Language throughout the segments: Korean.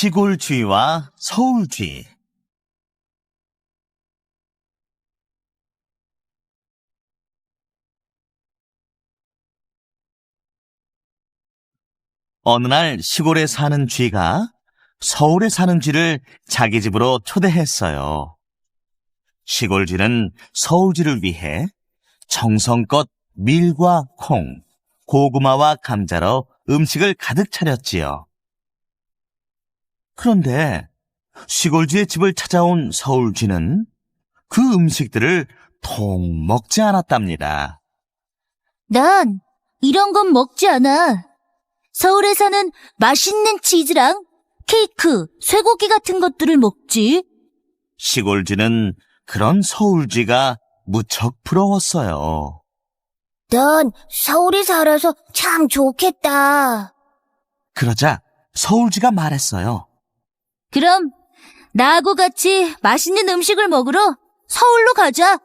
시골쥐와 서울쥐. 어느 날 시골에 사는 쥐가 서울에 사는 쥐를 자기 집으로 초대했어요. 시골쥐는 서울쥐를 위해 정성껏 밀과 콩, 고구마와 감자로 음식을 가득 차렸지요. 그런데 시골쥐의 집을 찾아온 서울쥐는 그 음식들을 통 먹지 않았답니다. 난 이런 건 먹지 않아. 서울에서는 맛있는 치즈랑 케이크, 쇠고기 같은 것들을 먹지. 시골쥐는 그런 서울쥐가 무척 부러웠어요. 넌 서울에 살아서 참 좋겠다. 그러자 서울쥐가 말했어요. 그럼 나하고 같이 맛있는 음식을 먹으러 서울로 가자.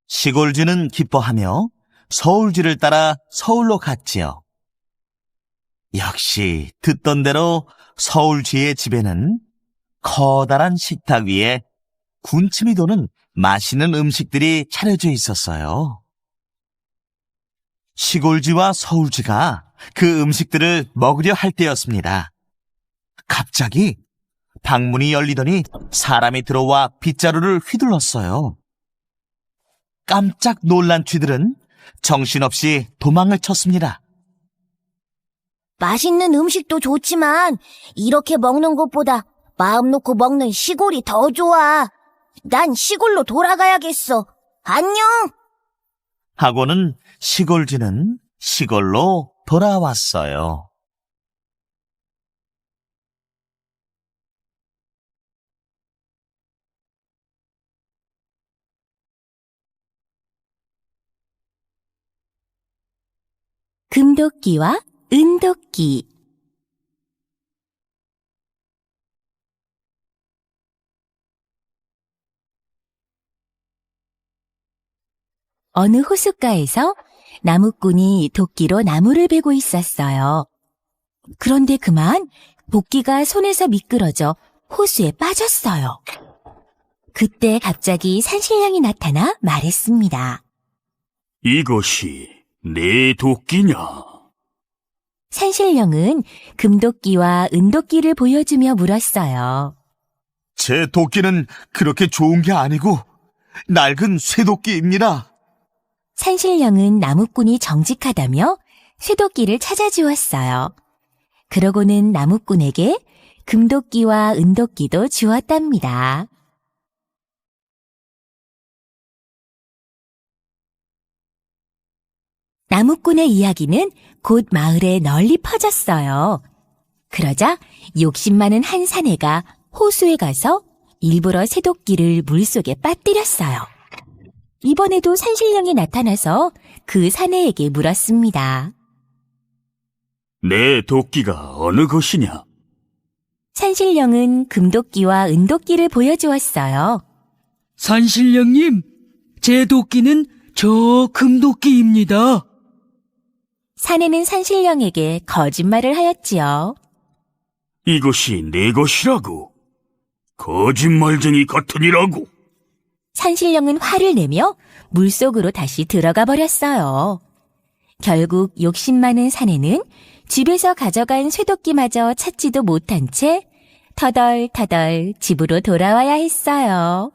시골쥐는 기뻐하며 서울쥐를 따라 서울로 갔지요. 역시 듣던 대로 서울쥐의 집에는 커다란 식탁 위에 군침이 도는 맛있는 음식들이 차려져 있었어요. 시골쥐와 서울쥐가 그 음식들을 먹으려 할 때였습니다. 갑자기 방문이 열리더니 사람이 들어와 빗자루를 휘둘렀어요. 깜짝 놀란 쥐들은 정신없이 도망을 쳤습니다. 맛있는 음식도 좋지만 이렇게 먹는 것보다 마음 놓고 먹는 시골이 더 좋아. 난 시골로 돌아가야겠어. 안녕! 하고는 시골쥐는 시골로 돌아왔어요. 금도끼와 은도끼. 어느 호숫가에서 나무꾼이 도끼로 나무를 베고 있었어요. 그런데 그만 도끼가 손에서 미끄러져 호수에 빠졌어요. 그때 갑자기 산신령이 나타나 말했습니다. 이것이 내 도끼냐? 산신령은 금도끼와 은도끼를 보여주며 물었어요. 제 도끼는 그렇게 좋은 게 아니고 낡은 쇠도끼입니다. 산신령은 나무꾼이 정직하다며 쇠도끼를 찾아주었어요. 그러고는 나무꾼에게 금도끼와 은도끼도 주었답니다. 나무꾼의 이야기는 곧 마을에 널리 퍼졌어요. 그러자 욕심 많은 한 사내가 호수에 가서 일부러 쇠도끼를 물속에 빠뜨렸어요. 이번에도 산신령이 나타나서 그 사내에게 물었습니다. 내 도끼가 어느 것이냐? 산신령은 금도끼와 은도끼를 보여주었어요. 산신령님, 제 도끼는 저 금도끼입니다. 사내는 산신령에게 거짓말을 하였지요. 이것이 내 것이라고. 거짓말쟁이 같으니라고. 산신령은 화를 내며 물속으로 다시 들어가 버렸어요. 결국 욕심 많은 사내는 집에서 가져간 쇠도끼마저 찾지도 못한 채 터덜터덜 집으로 돌아와야 했어요.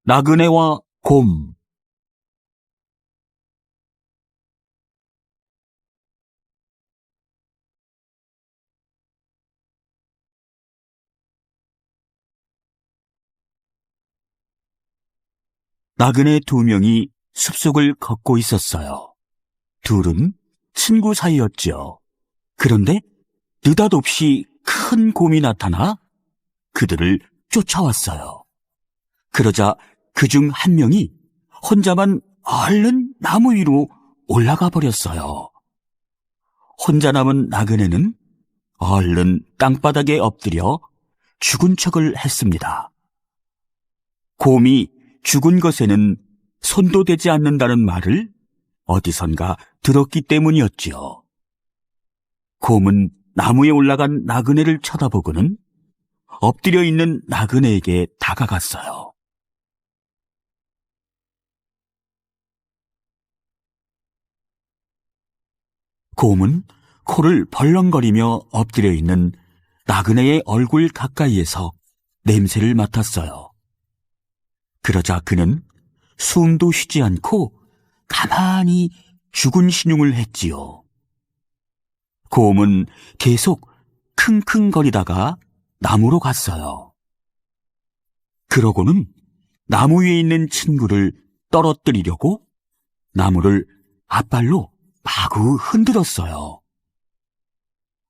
나그네와 곰. 나그네 두 명이 숲속을 걷고 있었어요. 둘은 친구 사이였죠. 그런데 느닷없이 큰 곰이 나타나 그들을 쫓아왔어요. 그러자 그중 한 명이 혼자만 얼른 나무 위로 올라가 버렸어요. 혼자 남은 나그네는 얼른 땅바닥에 엎드려 죽은 척을 했습니다. 곰이 죽은 것에는 손도 대지 않는다는 말을 어디선가 들었기 때문이었지요. 곰은 나무에 올라간 나그네를 쳐다보고는 엎드려 있는 나그네에게 다가갔어요. 곰은 코를 벌렁거리며 엎드려 있는 나그네의 얼굴 가까이에서 냄새를 맡았어요. 그러자 그는 숨도 쉬지 않고 가만히 죽은 신용을 했지요. 곰은 계속 킁킁거리다가 나무로 갔어요. 그러고는 나무 위에 있는 친구를 떨어뜨리려고 나무를 앞발로 마구 흔들었어요.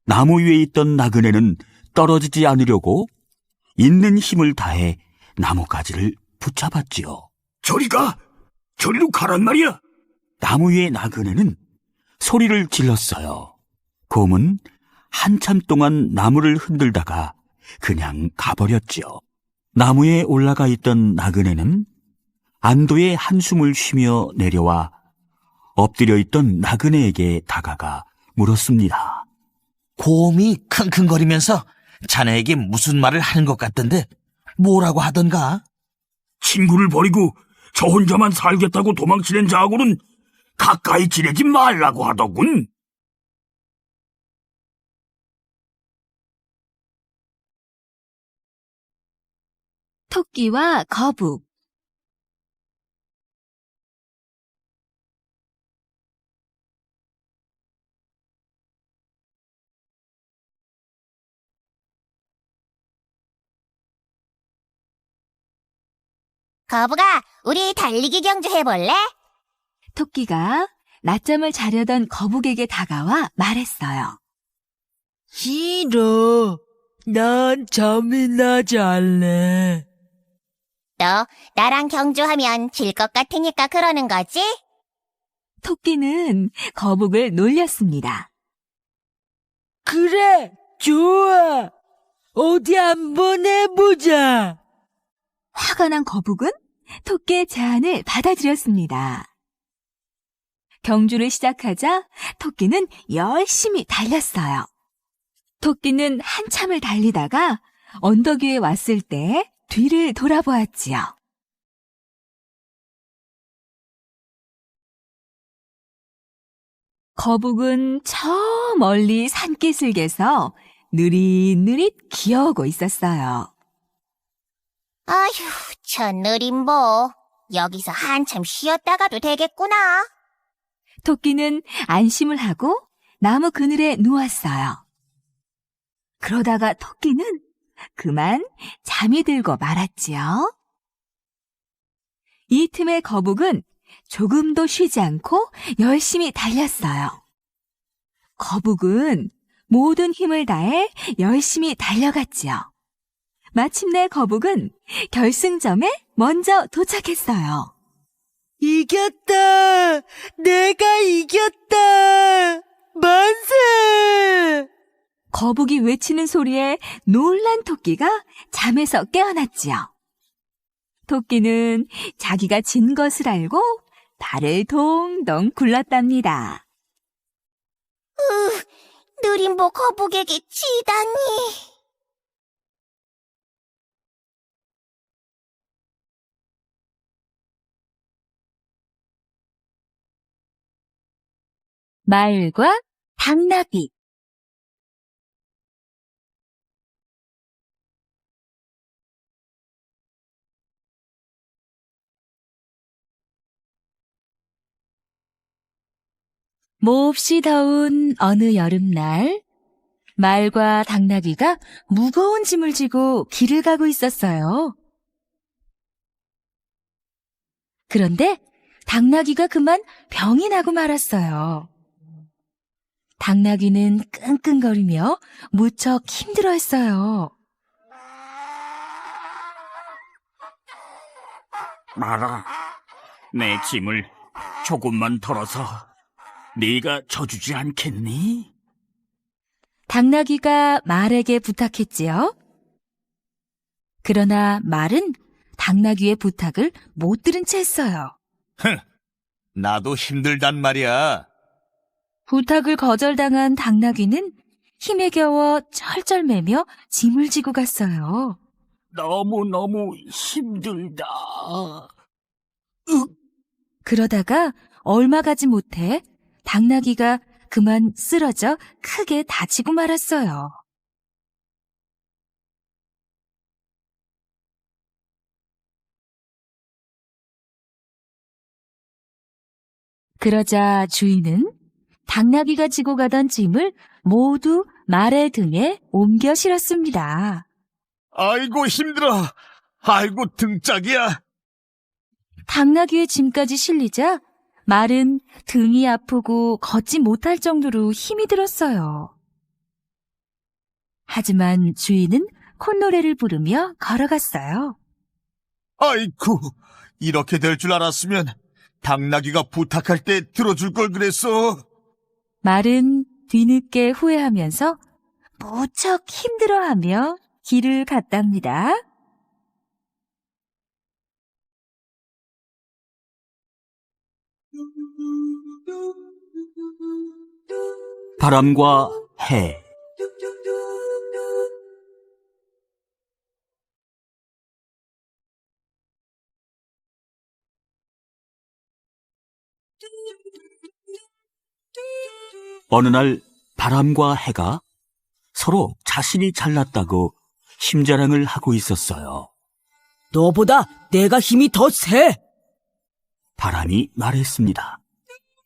나무 위에 있던 나그네는 떨어지지 않으려고 있는 힘을 다해 나뭇가지를 붙잡았지요. 저리 가! 저리로 가란 말이야! 나무 위의 나그네는 소리를 질렀어요. 곰은 한참 동안 나무를 흔들다가 그냥 가버렸지요. 나무에 올라가 있던 나그네는 안도의 한숨을 쉬며 내려와 엎드려 있던 나그네에게 다가가 물었습니다. 곰이 킁킁거리면서 자네에게 무슨 말을 하는 것 같던데 뭐라고 하던가? 친구를 버리고 저 혼자만 살겠다고 도망치는 자하고는 가까이 지내지 말라고 하더군. 토끼와 거북. 거북아, 우리 달리기 경주 해볼래? 토끼가 낮잠을 자려던 거북에게 다가와 말했어요. 싫어. 난 잠이나 잘래. 너 나랑 경주하면 질 것 같으니까 그러는 거지? 토끼는 거북을 놀렸습니다. 그래, 좋아. 어디 한번 해보자. 화가 난 거북은 토끼의 제안을 받아들였습니다. 경주를 시작하자 토끼는 열심히 달렸어요. 토끼는 한참을 달리다가 언덕 위에 왔을 때 뒤를 돌아보았지요. 거북은 저 멀리 산기슭에서 느릿느릿 기어오고 있었어요. 아휴, 저 느림보. 여기서 한참 쉬었다가도 되겠구나. 토끼는 안심을 하고 나무 그늘에 누웠어요. 그러다가 토끼는 그만 잠이 들고 말았지요. 이 틈에 거북은 조금도 쉬지 않고 열심히 달렸어요. 거북은 모든 힘을 다해 열심히 달려갔지요. 마침내 거북은 결승점에 먼저 도착했어요. 이겼다! 내가 이겼다! 만세! 거북이 외치는 소리에 놀란 토끼가 잠에서 깨어났지요. 토끼는 자기가 진 것을 알고 발을 동동 굴렀답니다. 느림보 거북에게 지다니. 말과 당나귀. 몹시 더운 어느 여름날, 말과 당나귀가 무거운 짐을 지고 길을 가고 있었어요. 그런데 당나귀가 그만 병이 나고 말았어요. 당나귀는 끙끙거리며 무척 힘들어했어요. 말아, 내 짐을 조금만 덜어서 네가 져주지 않겠니? 당나귀가 말에게 부탁했지요. 그러나 말은 당나귀의 부탁을 못 들은 채 했어요. 나도 힘들단 말이야. 부탁을 거절당한 당나귀는 힘에 겨워 쩔쩔매며 짐을 지고 갔어요. 너무너무 힘들다. 그러다가 얼마 가지 못해 당나귀가 그만 쓰러져 크게 다치고 말았어요. 그러자 주인은 당나귀가 지고 가던 짐을 모두 말의 등에 옮겨 실었습니다. 아이고, 힘들어. 아이고, 등짝이야. 당나귀의 짐까지 실리자 말은 등이 아프고 걷지 못할 정도로 힘이 들었어요. 하지만 주인은 콧노래를 부르며 걸어갔어요. 아이고, 이렇게 될 줄 알았으면 당나귀가 부탁할 때 들어줄 걸 그랬어. 말은 뒤늦게 후회하면서 무척 힘들어하며 길을 갔답니다. 바람과 해. 어느 날 바람과 해가 서로 자신이 잘났다고 힘자랑을 하고 있었어요. 너보다 내가 힘이 더 세. 바람이 말했습니다.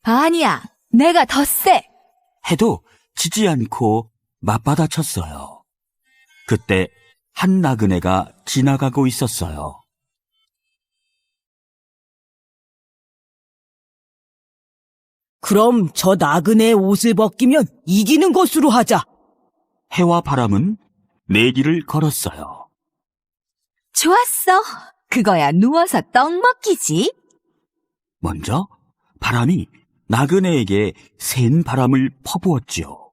아니야, 내가 더 세. 해도 지지 않고 맞받아쳤어요. 그때 한 나그네가 지나가고 있었어요. 그럼 저 나그네의 옷을 벗기면 이기는 것으로 하자. 해와 바람은 내기를 걸었어요. 좋았어. 그거야 누워서 떡 먹기지. 먼저 바람이 나그네에게 센 바람을 퍼부었지요.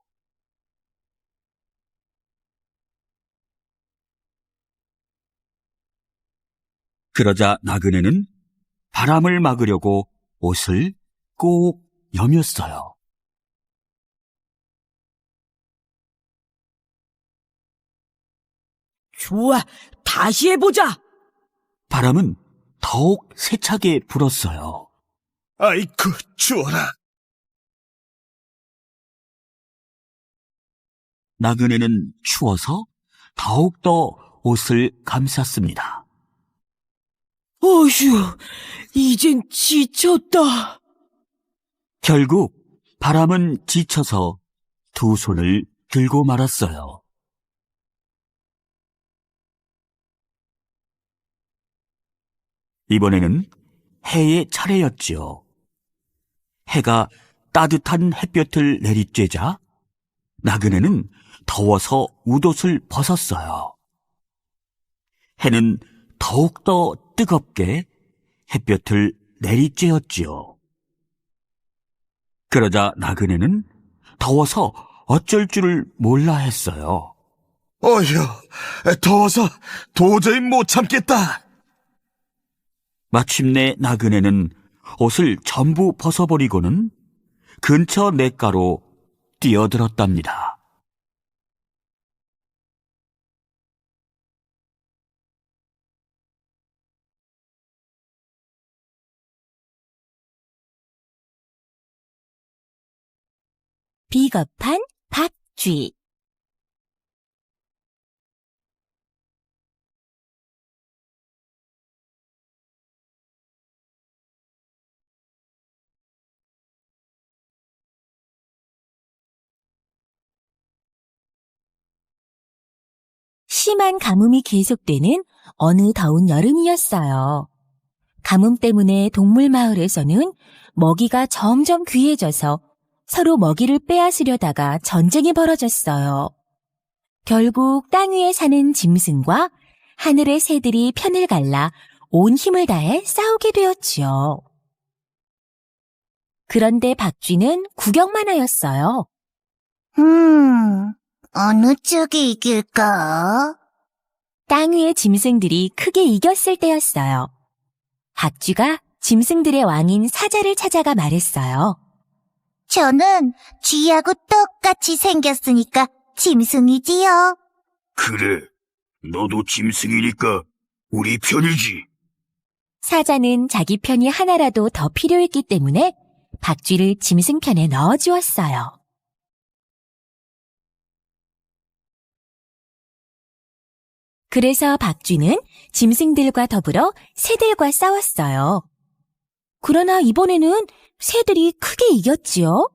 그러자 나그네는 바람을 막으려고 옷을 꼭 여몄어요. 좋아, 다시 해보자. 바람은 더욱 세차게 불었어요. 아이고, 추워라. 나그네는 추워서 더욱더 옷을 감쌌습니다. 어휴, 이젠 지쳤다. 결국 바람은 지쳐서 두 손을 들고 말았어요. 이번에는 해의 차례였지요. 해가 따뜻한 햇볕을 내리쬐자 나그네는 더워서 웃옷을 벗었어요. 해는 더욱더 뜨겁게 햇볕을 내리쬐었지요. 그러자 나그네는 더워서 어쩔 줄을 몰라 했어요. 어휴, 더워서 도저히 못 참겠다. 마침내 나그네는 옷을 전부 벗어버리고는 근처 냇가로 뛰어들었답니다. 비겁한 박쥐. 심한 가뭄이 계속되는 어느 더운 여름이었어요. 가뭄 때문에 동물 마을에서는 먹이가 점점 귀해져서 서로 먹이를 빼앗으려다가 전쟁이 벌어졌어요. 결국 땅 위에 사는 짐승과 하늘의 새들이 편을 갈라 온 힘을 다해 싸우게 되었지요. 그런데 박쥐는 구경만 하였어요. 어느 쪽이 이길까? 땅 위의 짐승들이 크게 이겼을 때였어요. 박쥐가 짐승들의 왕인 사자를 찾아가 말했어요. 저는 쥐하고 똑같이 생겼으니까 짐승이지요. 그래, 너도 짐승이니까 우리 편이지. 사자는 자기 편이 하나라도 더 필요했기 때문에 박쥐를 짐승 편에 넣어주었어요. 그래서 박쥐는 짐승들과 더불어 새들과 싸웠어요. 그러나 이번에는 새들이 크게 이겼지요.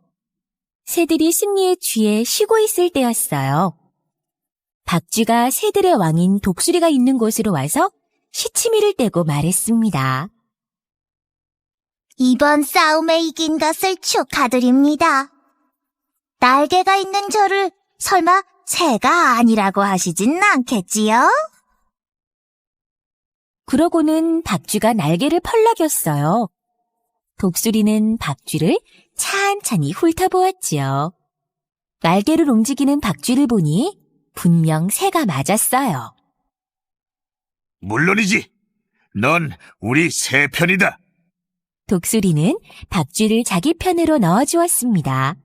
새들이 승리에 취해 쉬고 있을 때였어요. 박쥐가 새들의 왕인 독수리가 있는 곳으로 와서 시치미를 떼고 말했습니다. 이번 싸움에 이긴 것을 축하드립니다. 날개가 있는 저를 설마 새가 아니라고 하시진 않겠지요? 그러고는 박쥐가 날개를 펄럭였어요. 독수리는 박쥐를 찬찬히 훑어보았지요. 날개를 움직이는 박쥐를 보니 분명 새가 맞았어요. 물론이지. 넌 우리 새 편이다. 독수리는 박쥐를 자기 편으로 넣어주었습니다.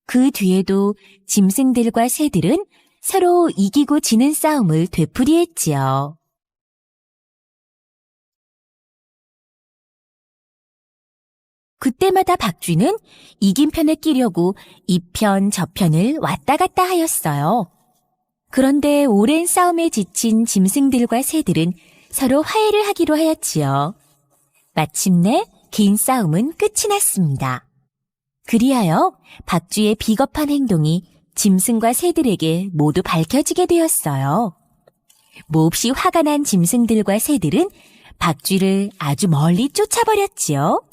그 뒤에도 짐승들과 새들은 서로 이기고 지는 싸움을 되풀이했지요. 그때마다 박쥐는 이긴 편에 끼려고 이 편 저 편을 왔다 갔다 하였어요. 그런데 오랜 싸움에 지친 짐승들과 새들은 서로 화해를 하기로 하였지요. 마침내 긴 싸움은 끝이 났습니다. 그리하여 박쥐의 비겁한 행동이 짐승과 새들에게 모두 밝혀지게 되었어요. 몹시 화가 난 짐승들과 새들은 박쥐를 아주 멀리 쫓아버렸지요.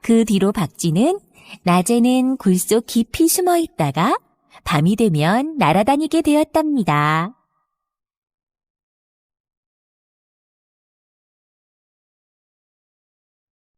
그 뒤로 박쥐는 낮에는 굴 속 깊이 숨어 있다가 밤이 되면 날아다니게 되었답니다.